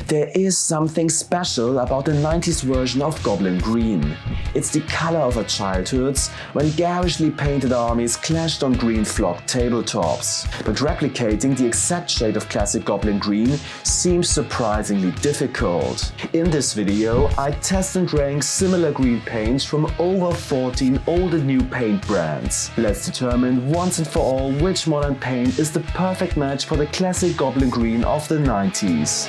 There is something special about the 90s version of Goblin Green. It's the color of our childhoods when garishly painted armies clashed on green flocked tabletops. But replicating the exact shade of classic Goblin Green seems surprisingly difficult. In this video, I test and rank similar green paints from over 14 old and new paint brands. Let's determine once and for all which modern paint is the perfect match for the classic Goblin Green of the 90s.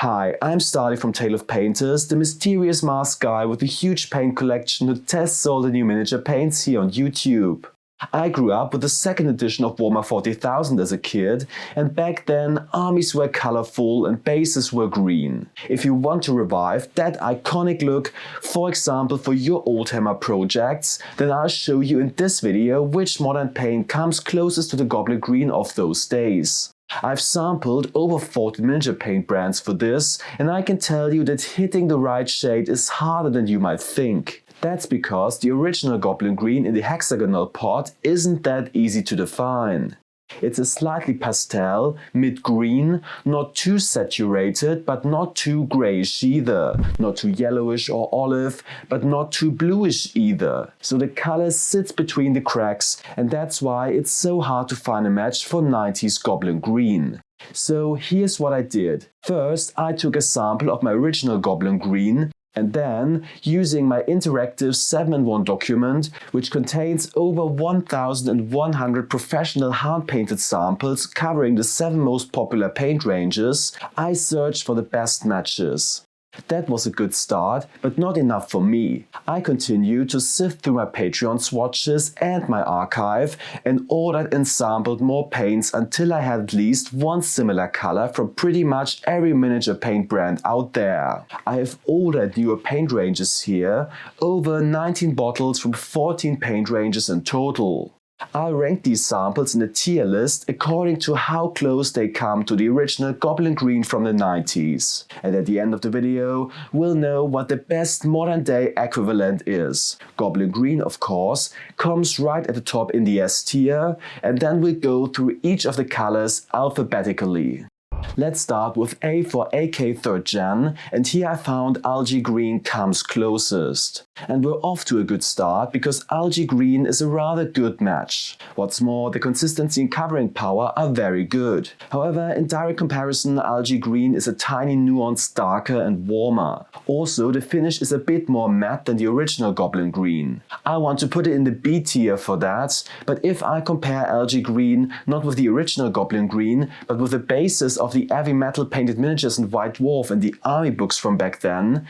Hi, I'm Stahly from Tale of Painters, the mysterious masked guy with a huge paint collection who tests all the new miniature paints here on YouTube. I grew up with the second edition of Warhammer 40,000 as a kid, and back then armies were colorful and bases were green. If you want to revive that iconic look, for example for your Oldhammer projects, then I'll show you in this video which modern paint comes closest to the Goblin Green of those days. I've sampled over 40 miniature paint brands for this, and I can tell you that hitting the right shade is harder than you might think. That's because the original Goblin Green in the hexagonal pot isn't that easy to define. It's a slightly pastel, mid-green, not too saturated but not too greyish either, not too yellowish or olive but not too bluish either. So the color sits between the cracks, and that's why it's so hard to find a match for 90s Goblin Green. So here's what I did. First I took a sample of my original Goblin Green, and then, using my interactive 7-in-1 document, which contains over 1,100 professional hand-painted samples covering the 7 most popular paint ranges, I searched for the best matches. That was a good start, but not enough for me. I continued to sift through my Patreon swatches and my archive and ordered and sampled more paints until I had at least one similar color from pretty much every miniature paint brand out there. I have ordered newer paint ranges here, over 19 bottles from 14 paint ranges in total. I'll rank these samples in a tier list according to how close they come to the original Goblin Green from the 90s. And at the end of the video, we'll know what the best modern day equivalent is. Goblin Green, of course, comes right at the top in the S tier, and then we'll go through each of the colors alphabetically. Let's start with A for AK 3rd Gen, and here I found Algae Green comes closest. And we're off to a good start because Algae Green is a rather good match. What's more, the consistency and covering power are very good. However, in direct comparison, Algae Green is a tiny nuance darker and warmer. Also, the finish is a bit more matte than the original Goblin Green. I want to put it in the B tier for that, but if I compare Algae Green not with the original Goblin Green, but with the basis of the heavy metal painted miniatures and White Dwarf and the army books from back then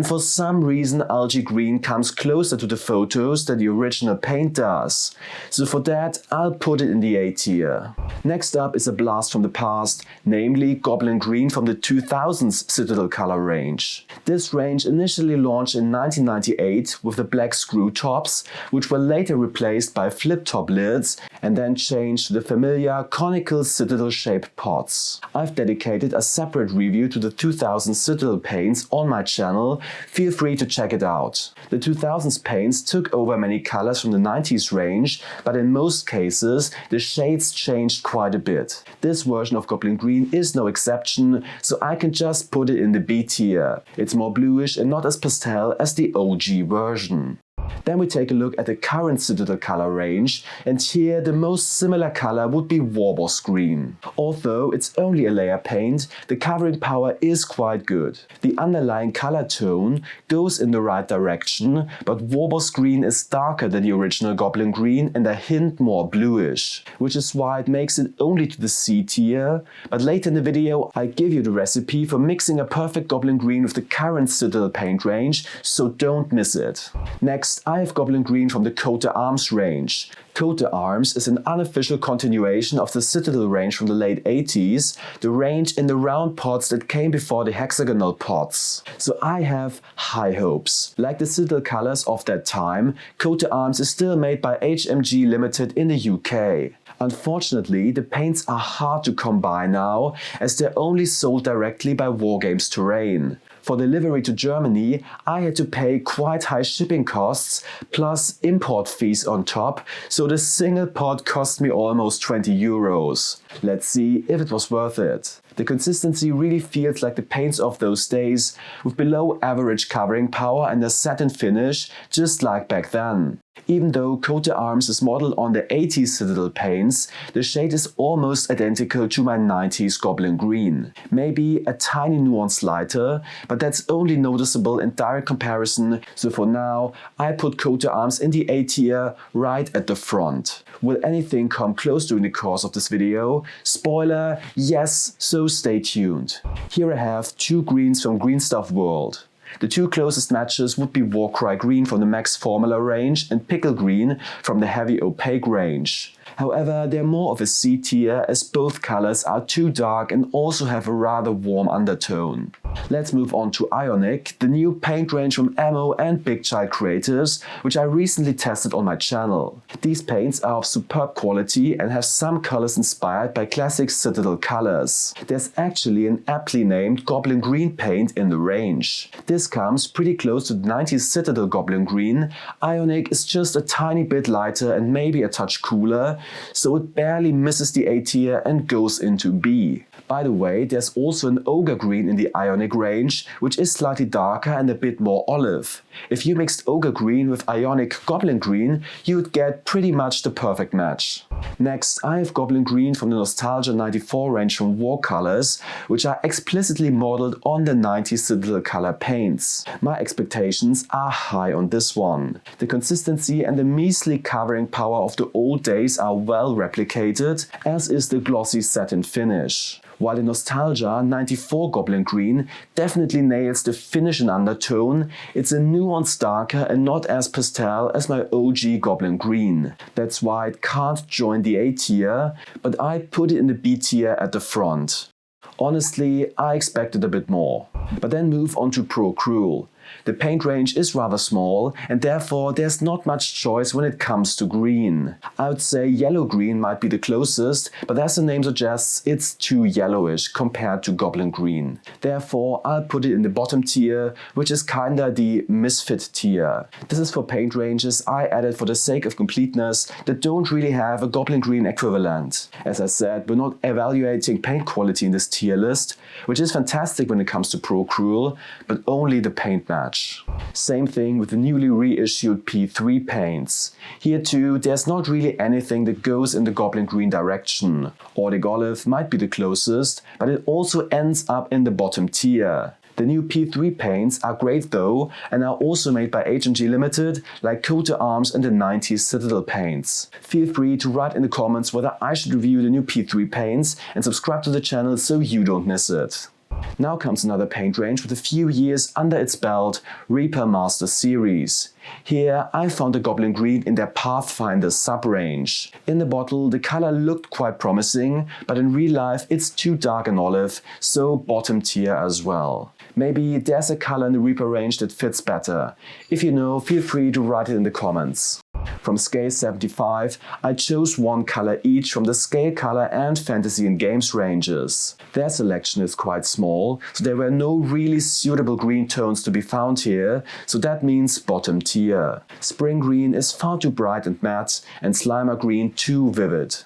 for some reason Algae Green comes closer to the photos than the original paint does. So for that, I'll put it in the A tier. Next up is a blast from the past, namely Goblin Green from the 2000s Citadel Colour range. This range initially launched in 1998 with the black screw tops, which were later replaced by flip-top lids and then changed to the familiar conical Citadel-shaped pots. I've dedicated a separate review to the 2000s Citadel paints on my channel, feel free to check it out. The 2000s paints took over many colors from the 90s range, but in most cases the shades changed quite a bit. This version of Goblin Green is no exception, so I can just put it in the B tier. It's more bluish and not as pastel as the OG version. Then we take a look at the current Citadel color range, and here the most similar color would be Warboss Green. Although it's only a layer paint, the covering power is quite good. The underlying color tone goes in the right direction, but Warboss Green is darker than the original Goblin Green and a hint more bluish, which is why it makes it only to the C tier, but later in the video I give you the recipe for mixing a perfect Goblin Green with the current Citadel paint range, so don't miss it. Next, I have Goblin Green from the Coat d'Arms range. Coat d'Arms is an unofficial continuation of the Citadel range from the late 80s, the range in the round pots that came before the hexagonal pots. So I have high hopes. Like the Citadel colors of that time, Coat d'Arms is still made by HMG Limited in the UK. Unfortunately, the paints are hard to come by now, as they're only sold directly by Wargames Terrain. For delivery to Germany, I had to pay quite high shipping costs plus import fees on top, so the single pot cost me almost 20 euros. Let's see if it was worth it. The consistency really feels like the paints of those days, with below average covering power and a satin finish, just like back then. Even though Coat d'Arms is modeled on the 80s Citadel paints, the shade is almost identical to my 90s Goblin Green. Maybe a tiny nuance lighter, but that's only noticeable in direct comparison, so for now I put Coat d'Arms in the A tier right at the front. Will anything come close during the course of this video? Spoiler, yes, so stay tuned. Here I have two greens from Green Stuff World. The two closest matches would be Warcry Green from the Max Formula range and Pickle Green from the Heavy Opaque range. However, they're more of a C tier as both colors are too dark and also have a rather warm undertone. Let's move on to Ionic, the new paint range from Ammo and Big Child creators, which I recently tested on my channel. These paints are of superb quality and have some colors inspired by classic Citadel colors. There's actually an aptly named Goblin Green paint in the range. This comes pretty close to the 90s Citadel Goblin Green. Ionic is just a tiny bit lighter and maybe a touch cooler, so it barely misses the A tier and goes into B. By the way, there's also an Ogre Green in the Ionic range, which is slightly darker and a bit more olive. If you mixed Ogre Green with Ionic Goblin Green, you would get pretty much the perfect match. Next, I have Goblin Green from the Nostalgia 94 range from War Colors, which are explicitly modeled on the 90s Citadel color paints. My expectations are high on this one. The consistency and the measly covering power of the old days are well replicated, as is the glossy satin finish. While the Nostalgia 94 Goblin Green definitely nails the finish and undertone, it's a nuance darker and not as pastel as my OG Goblin Green. That's why it can't join the A tier, but I put it in the B tier at the front. Honestly, I expected a bit more. But then move on to Pro Cruel. The paint range is rather small and therefore there's not much choice when it comes to green. I would say yellow green might be the closest, but as the name suggests, it's too yellowish compared to Goblin Green. Therefore, I'll put it in the bottom tier, which is kinda the misfit tier. This is for paint ranges I added for the sake of completeness that don't really have a Goblin Green equivalent. As I said, we're not evaluating paint quality in this tier list, which is fantastic when it comes to Pro Cruel, but only the paint match. Same thing with the newly reissued P3 paints. Here too, there's not really anything that goes in the Goblin Green direction. Ordic Olive might be the closest, but it also ends up in the bottom tier. The new P3 paints are great though and are also made by HMG Limited, like Coat d'Arms and the 90s Citadel paints. Feel free to write in the comments whether I should review the new P3 paints and subscribe to the channel so you don't miss it. Now comes another paint range with a few years under its belt, Reaper Master Series. Here I found the Goblin Green in their Pathfinder sub-range. In the bottle the color looked quite promising, but in real life it's too dark and olive, so bottom tier as well. Maybe there's a color in the Reaper range that fits better. If you know, feel free to write it in the comments. From Scale 75, I chose one color each from the Scale Color and Fantasy and Games ranges. Their selection is quite small, so there were no really suitable green tones to be found here, so that means bottom tier. Spring Green is far too bright and matte, and Slimer Green too vivid.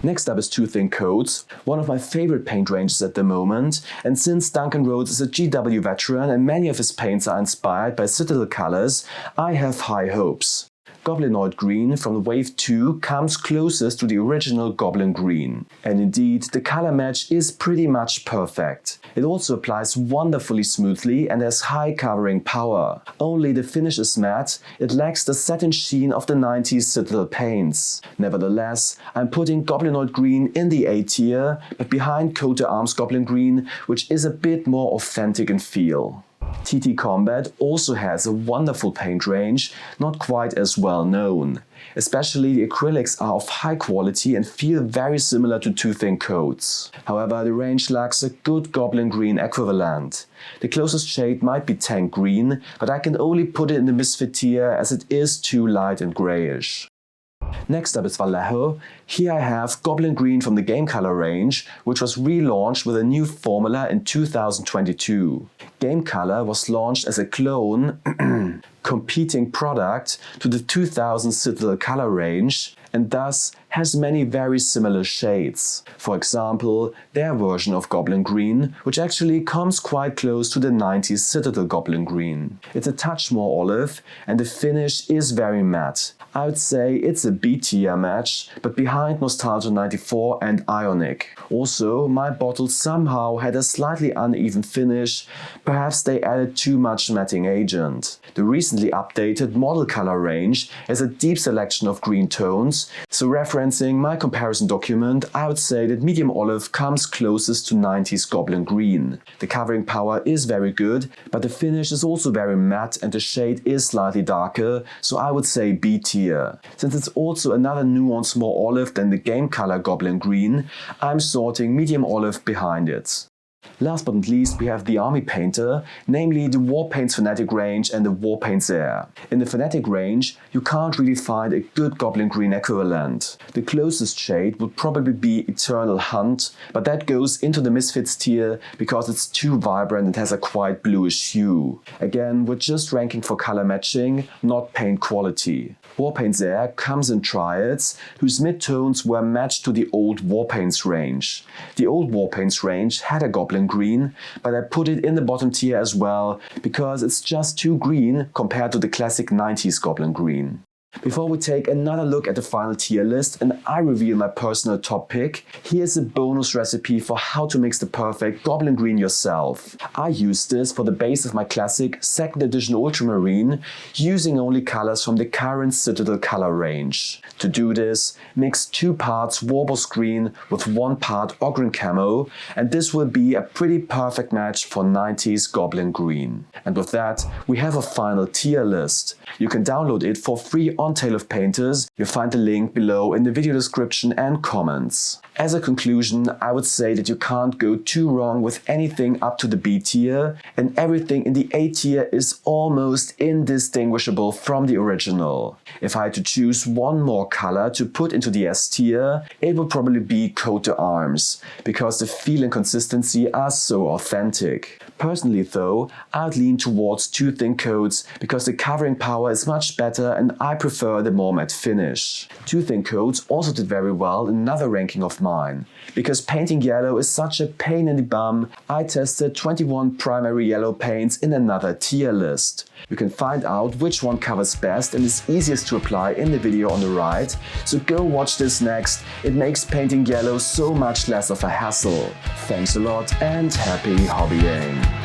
Next up is Two Thin Coats, one of my favorite paint ranges at the moment, and since Duncan Rhodes is a GW veteran and many of his paints are inspired by Citadel colors, I have high hopes. Goblinoid Green from Wave 2 comes closest to the original Goblin Green. And indeed, the color match is pretty much perfect. It also applies wonderfully smoothly and has high covering power. Only the finish is matte, it lacks the satin sheen of the 90s Citadel paints. Nevertheless, I'm putting Goblinoid Green in the A tier, but behind Coat d'Arms Goblin Green, which is a bit more authentic in feel. TT Combat also has a wonderful paint range, not quite as well known. Especially the acrylics are of high quality and feel very similar to Two Thin Coats. However, the range lacks a good Goblin Green equivalent. The closest shade might be Tank Green, but I can only put it in the misfit tier as it is too light and greyish. Next up is Vallejo. Here I have Goblin Green from the Game Colour range, which was relaunched with a new formula in 2022. Game Colour was launched as a clone competing product to the 2000 Citadel Colour range and thus has many very similar shades. For example, their version of Goblin Green, which actually comes quite close to the 90s Citadel Goblin Green. It's a touch more olive and the finish is very matte. I would say it's a B tier match, but behind Nostalgia 94 and Ionic. Also, my bottle somehow had a slightly uneven finish, perhaps they added too much matting agent. The recently updated model color range has a deep selection of green tones, so referencing my comparison document, I would say that medium olive comes closest to 90s Goblin Green. The covering power is very good, but the finish is also very matte and the shade is slightly darker, so I would say B tier. Since it's also another nuance more olive than the Game Colour Goblin Green, I'm sorting medium olive behind it. Last but not least, we have the Army Painter, namely the Warpaints Fanatic range and the Warpaints Air. In the Fanatic range, you can't really find a good Goblin Green equivalent. The closest shade would probably be Eternal Hunt, but that goes into the Misfits tier because it's too vibrant and has a quite bluish hue. Again, we're just ranking for color matching, not paint quality. Warpaints Air comes in triads, whose midtones were matched to the old Warpaints range. The old Warpaints range had a Goblin Green, but I put it in the bottom tier as well because it's just too green compared to the classic 90s Goblin Green. Before we take another look at the final tier list and I reveal my personal top pick, here's a bonus recipe for how to mix the perfect Goblin Green yourself. I used this for the base of my classic 2nd edition Ultramarine, using only colors from the current Citadel Colour range. To do this, mix 2 parts Warboss Green with 1 part Ogryn Camo, and this will be a pretty perfect match for 90s Goblin Green. And with that, we have a final tier list. You can download it for free on Tale of Painters. You'll find the link below in the video description and comments. As a conclusion, I would say that you can't go too wrong with anything up to the B tier, and everything in the A tier is almost indistinguishable from the original. If I had to choose one more color to put into the S tier, it would probably be Coat d'Arms, because the feel and consistency are so authentic. Personally though, I'd lean towards 2 thin coats because the covering power is much better and I prefer the more matte finish. 2 thin coats also did very well in another ranking of mine. Because painting yellow is such a pain in the bum, I tested 21 primary yellow paints in another tier list. You can find out which one covers best and is easiest to apply in the video on the right, so go watch this next. It makes painting yellow so much less of a hassle. Thanks a lot and happy hobbying!